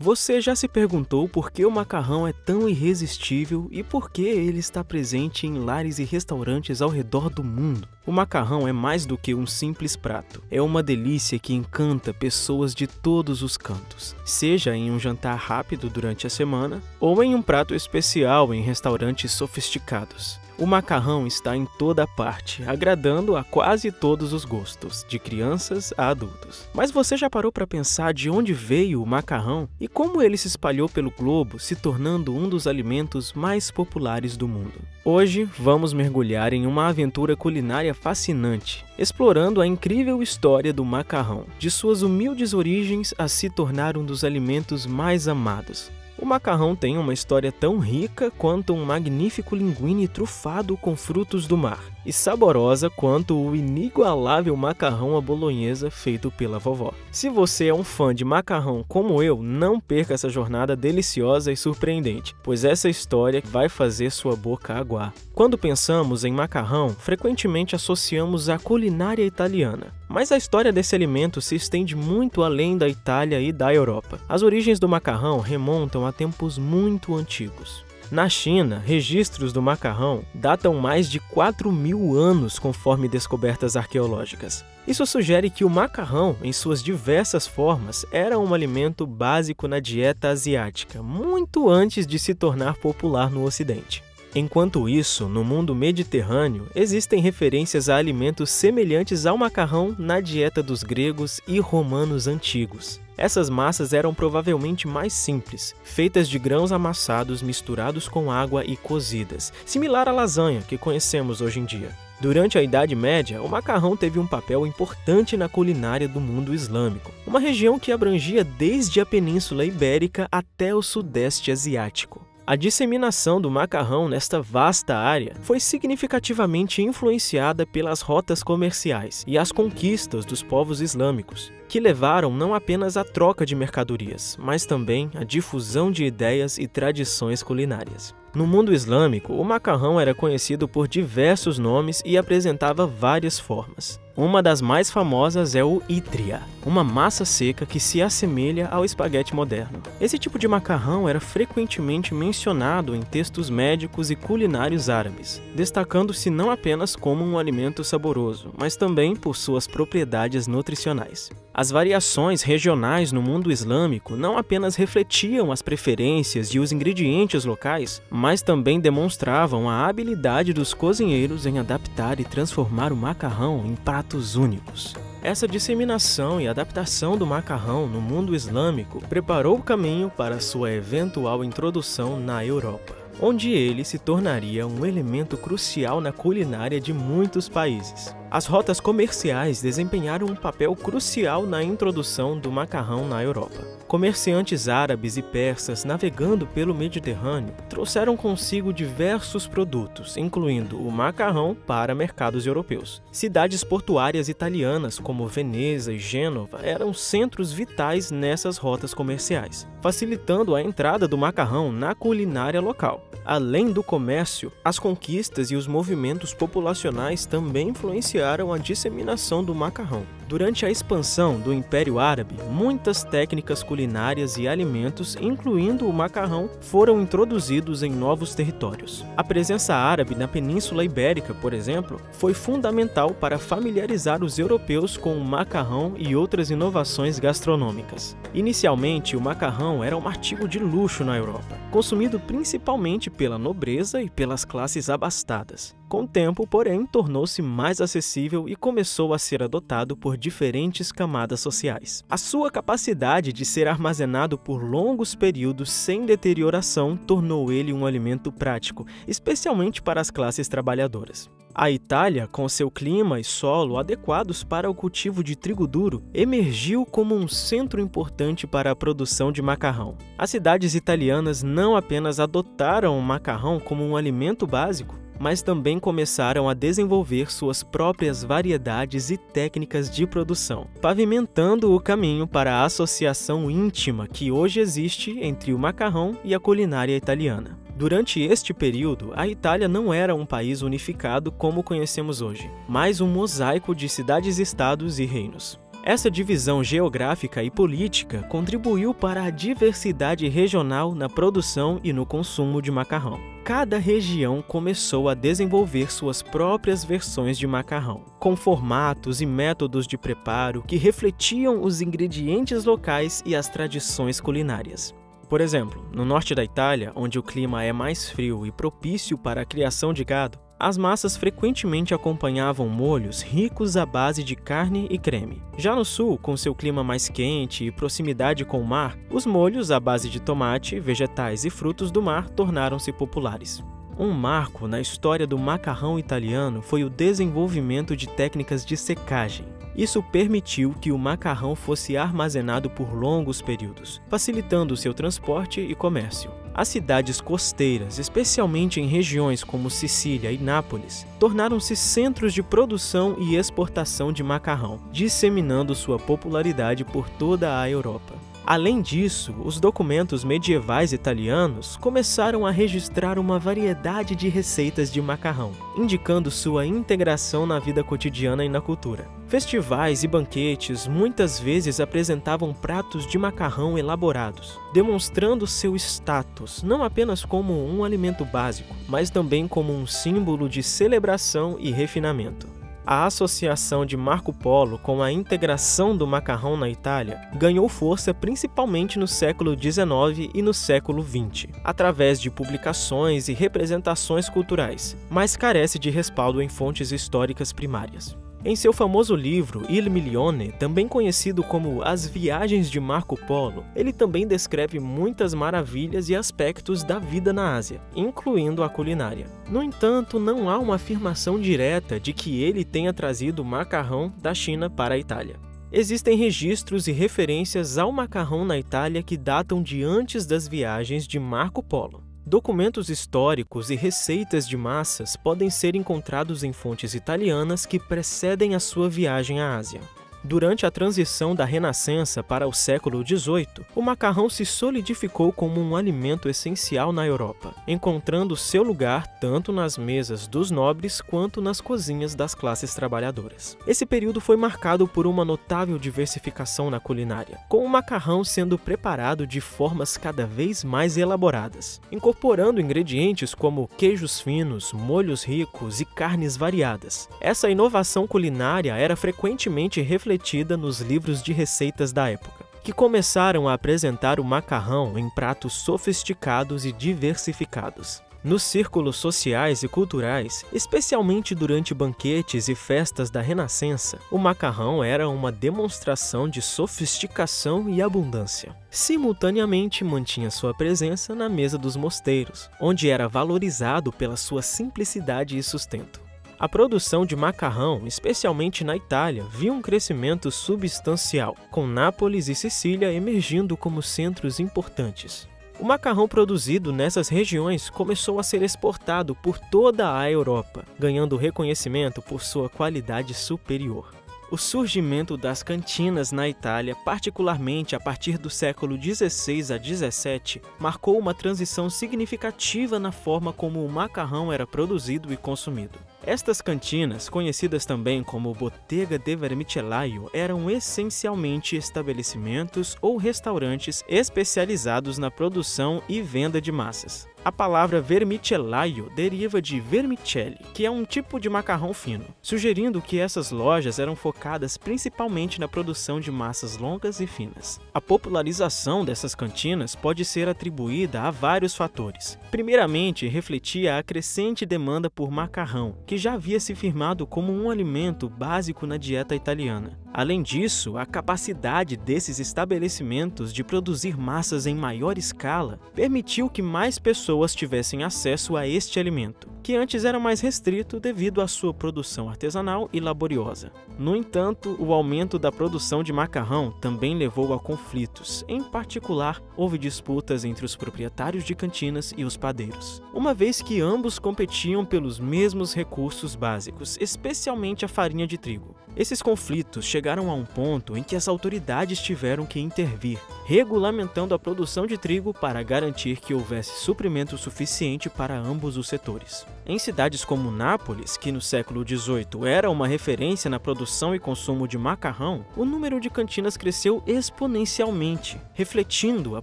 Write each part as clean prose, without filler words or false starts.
Você já se perguntou por que o macarrão é tão irresistível e por que ele está presente em lares e restaurantes ao redor do mundo? O macarrão é mais do que um simples prato. É uma delícia que encanta pessoas de todos os cantos, seja em um jantar rápido durante a semana ou em um prato especial em restaurantes sofisticados. O macarrão está em toda parte, agradando a quase todos os gostos, de crianças a adultos. Mas você já parou para pensar de onde veio o macarrão e como ele se espalhou pelo globo, se tornando um dos alimentos mais populares do mundo? Hoje, vamos mergulhar em uma aventura culinária fascinante, explorando a incrível história do macarrão, de suas humildes origens a se tornar um dos alimentos mais amados. O macarrão tem uma história tão rica quanto um magnífico linguine trufado com frutos do mar, e saborosa quanto o inigualável macarrão à bolonhesa feito pela vovó. Se você é um fã de macarrão como eu, não perca essa jornada deliciosa e surpreendente, pois essa história vai fazer sua boca aguar. Quando pensamos em macarrão, frequentemente associamos à culinária italiana. Mas a história desse alimento se estende muito além da Itália e da Europa. As origens do macarrão remontam a tempos muito antigos. Na China, registros do macarrão datam mais de 4.000 anos conforme descobertas arqueológicas. Isso sugere que o macarrão, em suas diversas formas, era um alimento básico na dieta asiática, muito antes de se tornar popular no Ocidente. Enquanto isso, no mundo mediterrâneo, existem referências a alimentos semelhantes ao macarrão na dieta dos gregos e romanos antigos. Essas massas eram provavelmente mais simples, feitas de grãos amassados misturados com água e cozidas, similar à lasanha que conhecemos hoje em dia. Durante a Idade Média, o macarrão teve um papel importante na culinária do mundo islâmico, uma região que abrangia desde a Península Ibérica até o Sudeste Asiático. A disseminação do macarrão nesta vasta área foi significativamente influenciada pelas rotas comerciais e as conquistas dos povos islâmicos, que levaram não apenas à troca de mercadorias, mas também à difusão de ideias e tradições culinárias. No mundo islâmico, o macarrão era conhecido por diversos nomes e apresentava várias formas. Uma das mais famosas é o ítria, uma massa seca que se assemelha ao espaguete moderno. Esse tipo de macarrão era frequentemente mencionado em textos médicos e culinários árabes, destacando-se não apenas como um alimento saboroso, mas também por suas propriedades nutricionais. As variações regionais no mundo islâmico não apenas refletiam as preferências e os ingredientes locais, mas também demonstravam a habilidade dos cozinheiros em adaptar e transformar o macarrão em pratos únicos. Essa disseminação e adaptação do macarrão no mundo islâmico preparou o caminho para sua eventual introdução na Europa, onde ele se tornaria um elemento crucial na culinária de muitos países. As rotas comerciais desempenharam um papel crucial na introdução do macarrão na Europa. Comerciantes árabes e persas navegando pelo Mediterrâneo trouxeram consigo diversos produtos, incluindo o macarrão para mercados europeus. Cidades portuárias italianas como Veneza e Gênova eram centros vitais nessas rotas comerciais, facilitando a entrada do macarrão na culinária local. Além do comércio, as conquistas e os movimentos populacionais também influenciaram a disseminação do macarrão. Durante a expansão do Império Árabe, muitas técnicas culinárias e alimentos, incluindo o macarrão, foram introduzidos em novos territórios. A presença árabe na Península Ibérica, por exemplo, foi fundamental para familiarizar os europeus com o macarrão e outras inovações gastronômicas. Inicialmente, o macarrão era um artigo de luxo na Europa, consumido principalmente pela nobreza e pelas classes abastadas. Com o tempo, porém, tornou-se mais acessível e começou a ser adotado por diferentes camadas sociais. A sua capacidade de ser armazenado por longos períodos sem deterioração tornou ele um alimento prático, especialmente para as classes trabalhadoras. A Itália, com seu clima e solo adequados para o cultivo de trigo duro, emergiu como um centro importante para a produção de macarrão. As cidades italianas não apenas adotaram o macarrão como um alimento básico, mas também começaram a desenvolver suas próprias variedades e técnicas de produção, pavimentando o caminho para a associação íntima que hoje existe entre o macarrão e a culinária italiana. Durante este período, a Itália não era um país unificado como conhecemos hoje, mas um mosaico de cidades-estados e reinos. Essa divisão geográfica e política contribuiu para a diversidade regional na produção e no consumo de macarrão. Cada região começou a desenvolver suas próprias versões de macarrão, com formatos e métodos de preparo que refletiam os ingredientes locais e as tradições culinárias. Por exemplo, no norte da Itália, onde o clima é mais frio e propício para a criação de gado, as massas frequentemente acompanhavam molhos ricos à base de carne e creme. Já no sul, com seu clima mais quente e proximidade com o mar, os molhos à base de tomate, vegetais e frutos do mar tornaram-se populares. Um marco na história do macarrão italiano foi o desenvolvimento de técnicas de secagem. Isso permitiu que o macarrão fosse armazenado por longos períodos, facilitando seu transporte e comércio. As cidades costeiras, especialmente em regiões como Sicília e Nápoles, tornaram-se centros de produção e exportação de macarrão, disseminando sua popularidade por toda a Europa. Além disso, os documentos medievais italianos começaram a registrar uma variedade de receitas de macarrão, indicando sua integração na vida cotidiana e na cultura. Festivais e banquetes muitas vezes apresentavam pratos de macarrão elaborados, demonstrando seu status não apenas como um alimento básico, mas também como um símbolo de celebração e refinamento. A associação de Marco Polo com a integração do macarrão na Itália ganhou força principalmente no século XIX e no século XX, através de publicações e representações culturais, mas carece de respaldo em fontes históricas primárias. Em seu famoso livro Il Milione, também conhecido como As Viagens de Marco Polo, ele também descreve muitas maravilhas e aspectos da vida na Ásia, incluindo a culinária. No entanto, não há uma afirmação direta de que ele tenha trazido o macarrão da China para a Itália. Existem registros e referências ao macarrão na Itália que datam de antes das viagens de Marco Polo. Documentos históricos e receitas de massas podem ser encontrados em fontes italianas que precedem a sua viagem à Ásia. Durante a transição da Renascença para o século XVIII, o macarrão se solidificou como um alimento essencial na Europa, encontrando seu lugar tanto nas mesas dos nobres quanto nas cozinhas das classes trabalhadoras. Esse período foi marcado por uma notável diversificação na culinária, com o macarrão sendo preparado de formas cada vez mais elaboradas, incorporando ingredientes como queijos finos, molhos ricos e carnes variadas. Essa inovação culinária era frequentemente refletida nos livros de receitas da época, que começaram a apresentar o macarrão em pratos sofisticados e diversificados. Nos círculos sociais e culturais, especialmente durante banquetes e festas da Renascença, o macarrão era uma demonstração de sofisticação e abundância. Simultaneamente, mantinha sua presença na mesa dos mosteiros, onde era valorizado pela sua simplicidade e sustento. A produção de macarrão, especialmente na Itália, viu um crescimento substancial, com Nápoles e Sicília emergindo como centros importantes. O macarrão produzido nessas regiões começou a ser exportado por toda a Europa, ganhando reconhecimento por sua qualidade superior. O surgimento das cantinas na Itália, particularmente a partir do século XVI a XVII, marcou uma transição significativa na forma como o macarrão era produzido e consumido. Estas cantinas, conhecidas também como Bottega de Vermicellaio, eram essencialmente estabelecimentos ou restaurantes especializados na produção e venda de massas. A palavra vermicellaio deriva de vermicelli, que é um tipo de macarrão fino, sugerindo que essas lojas eram focadas principalmente na produção de massas longas e finas. A popularização dessas cantinas pode ser atribuída a vários fatores. Primeiramente, refletia a crescente demanda por macarrão, que já havia se firmado como um alimento básico na dieta italiana. Além disso, a capacidade desses estabelecimentos de produzir massas em maior escala permitiu que mais pessoas tivessem acesso a este alimento, que antes era mais restrito devido à sua produção artesanal e laboriosa. No entanto, o aumento da produção de macarrão também levou a conflitos. Em particular, houve disputas entre os proprietários de cantinas e os padeiros, uma vez que ambos competiam pelos mesmos recursos básicos, especialmente a farinha de trigo. Esses conflitos chegaram a um ponto em que as autoridades tiveram que intervir, regulamentando a produção de trigo para garantir que houvesse suprimento suficiente para ambos os setores. Em cidades como Nápoles, que no século XVIII era uma referência na produção e consumo de macarrão, o número de cantinas cresceu exponencialmente, refletindo a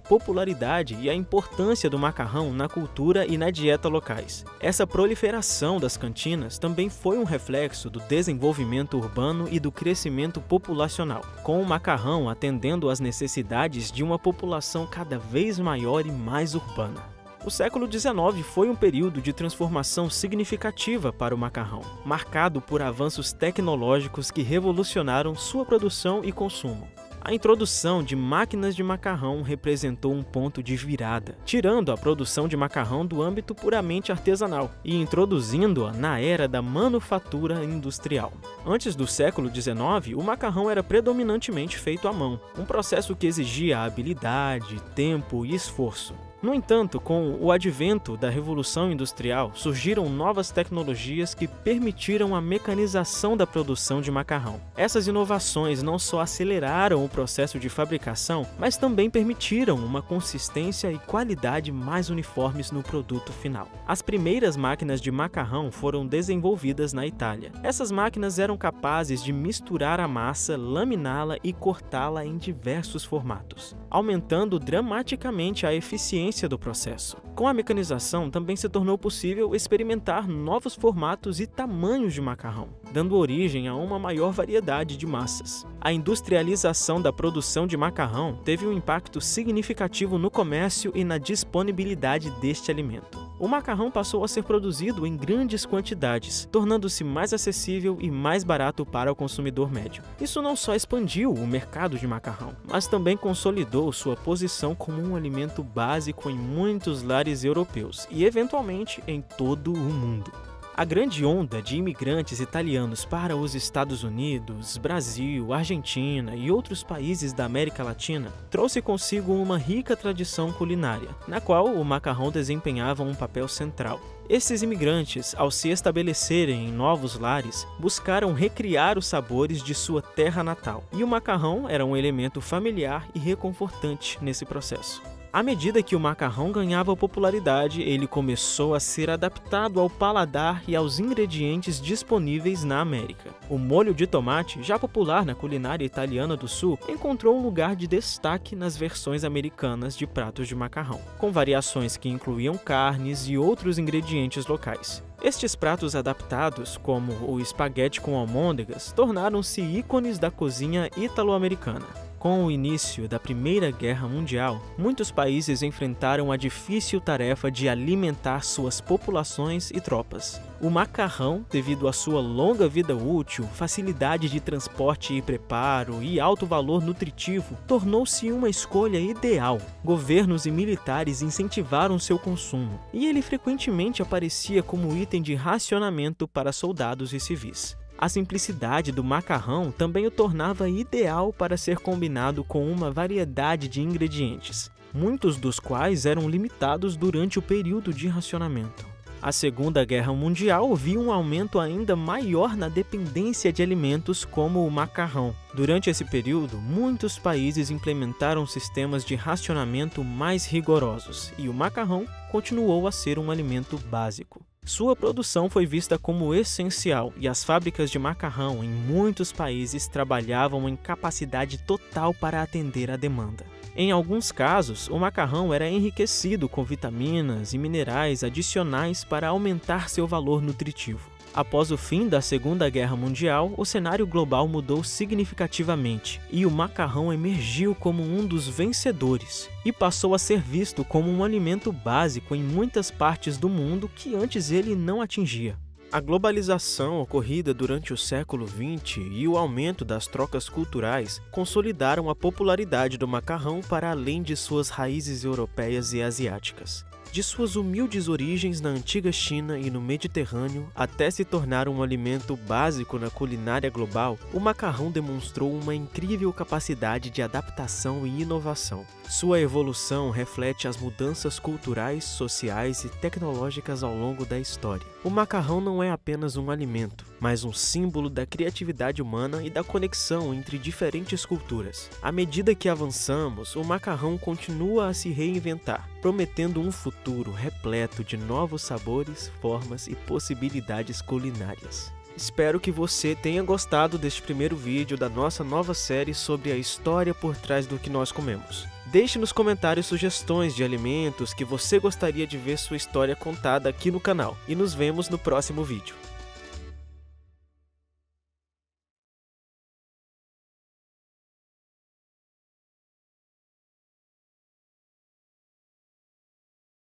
popularidade e a importância do macarrão na cultura e na dieta locais. Essa proliferação das cantinas também foi um reflexo do desenvolvimento urbano e do crescimento populacional, com o macarrão atendendo às necessidades de uma população cada vez maior e mais urbana. O século XIX foi um período de transformação significativa para o macarrão, marcado por avanços tecnológicos que revolucionaram sua produção e consumo. A introdução de máquinas de macarrão representou um ponto de virada, tirando a produção de macarrão do âmbito puramente artesanal e introduzindo-a na era da manufatura industrial. Antes do século XIX, o macarrão era predominantemente feito à mão, um processo que exigia habilidade, tempo e esforço. No entanto, com o advento da Revolução Industrial, surgiram novas tecnologias que permitiram a mecanização da produção de macarrão. Essas inovações não só aceleraram o processo de fabricação, mas também permitiram uma consistência e qualidade mais uniformes no produto final. As primeiras máquinas de macarrão foram desenvolvidas na Itália. Essas máquinas eram capazes de misturar a massa, laminá-la e cortá-la em diversos formatos, aumentando dramaticamente a eficiência do processo. Com a mecanização, também se tornou possível experimentar novos formatos e tamanhos de macarrão, dando origem a uma maior variedade de massas. A industrialização da produção de macarrão teve um impacto significativo no comércio e na disponibilidade deste alimento. O macarrão passou a ser produzido em grandes quantidades, tornando-se mais acessível e mais barato para o consumidor médio. Isso não só expandiu o mercado de macarrão, mas também consolidou sua posição como um alimento básico em muitos lares europeus e, eventualmente, em todo o mundo. A grande onda de imigrantes italianos para os Estados Unidos, Brasil, Argentina e outros países da América Latina trouxe consigo uma rica tradição culinária, na qual o macarrão desempenhava um papel central. Esses imigrantes, ao se estabelecerem em novos lares, buscaram recriar os sabores de sua terra natal, e o macarrão era um elemento familiar e reconfortante nesse processo. À medida que o macarrão ganhava popularidade, ele começou a ser adaptado ao paladar e aos ingredientes disponíveis na América. O molho de tomate, já popular na culinária italiana do sul, encontrou um lugar de destaque nas versões americanas de pratos de macarrão, com variações que incluíam carnes e outros ingredientes locais. Estes pratos adaptados, como o espaguete com almôndegas, tornaram-se ícones da cozinha italo-americana. Com o início da Primeira Guerra Mundial, muitos países enfrentaram a difícil tarefa de alimentar suas populações e tropas. O macarrão, devido à sua longa vida útil, facilidade de transporte e preparo e alto valor nutritivo, tornou-se uma escolha ideal. Governos e militares incentivaram seu consumo, e ele frequentemente aparecia como item de racionamento para soldados e civis. A simplicidade do macarrão também o tornava ideal para ser combinado com uma variedade de ingredientes, muitos dos quais eram limitados durante o período de racionamento. A Segunda Guerra Mundial viu um aumento ainda maior na dependência de alimentos como o macarrão. Durante esse período, muitos países implementaram sistemas de racionamento mais rigorosos, e o macarrão continuou a ser um alimento básico. Sua produção foi vista como essencial e as fábricas de macarrão em muitos países trabalhavam em capacidade total para atender a demanda. Em alguns casos, o macarrão era enriquecido com vitaminas e minerais adicionais para aumentar seu valor nutritivo. Após o fim da Segunda Guerra Mundial, o cenário global mudou significativamente e o macarrão emergiu como um dos vencedores e passou a ser visto como um alimento básico em muitas partes do mundo que antes ele não atingia. A globalização ocorrida durante o século XX e o aumento das trocas culturais consolidaram a popularidade do macarrão para além de suas raízes europeias e asiáticas. De suas humildes origens na antiga China e no Mediterrâneo até se tornar um alimento básico na culinária global, o macarrão demonstrou uma incrível capacidade de adaptação e inovação. Sua evolução reflete as mudanças culturais, sociais e tecnológicas ao longo da história. O macarrão não é apenas um alimento, mas um símbolo da criatividade humana e da conexão entre diferentes culturas. À medida que avançamos, o macarrão continua a se reinventar, prometendo um futuro repleto de novos sabores, formas e possibilidades culinárias. Espero que você tenha gostado deste primeiro vídeo da nossa nova série sobre a história por trás do que nós comemos. Deixe nos comentários sugestões de alimentos que você gostaria de ver sua história contada aqui no canal. E nos vemos no próximo vídeo.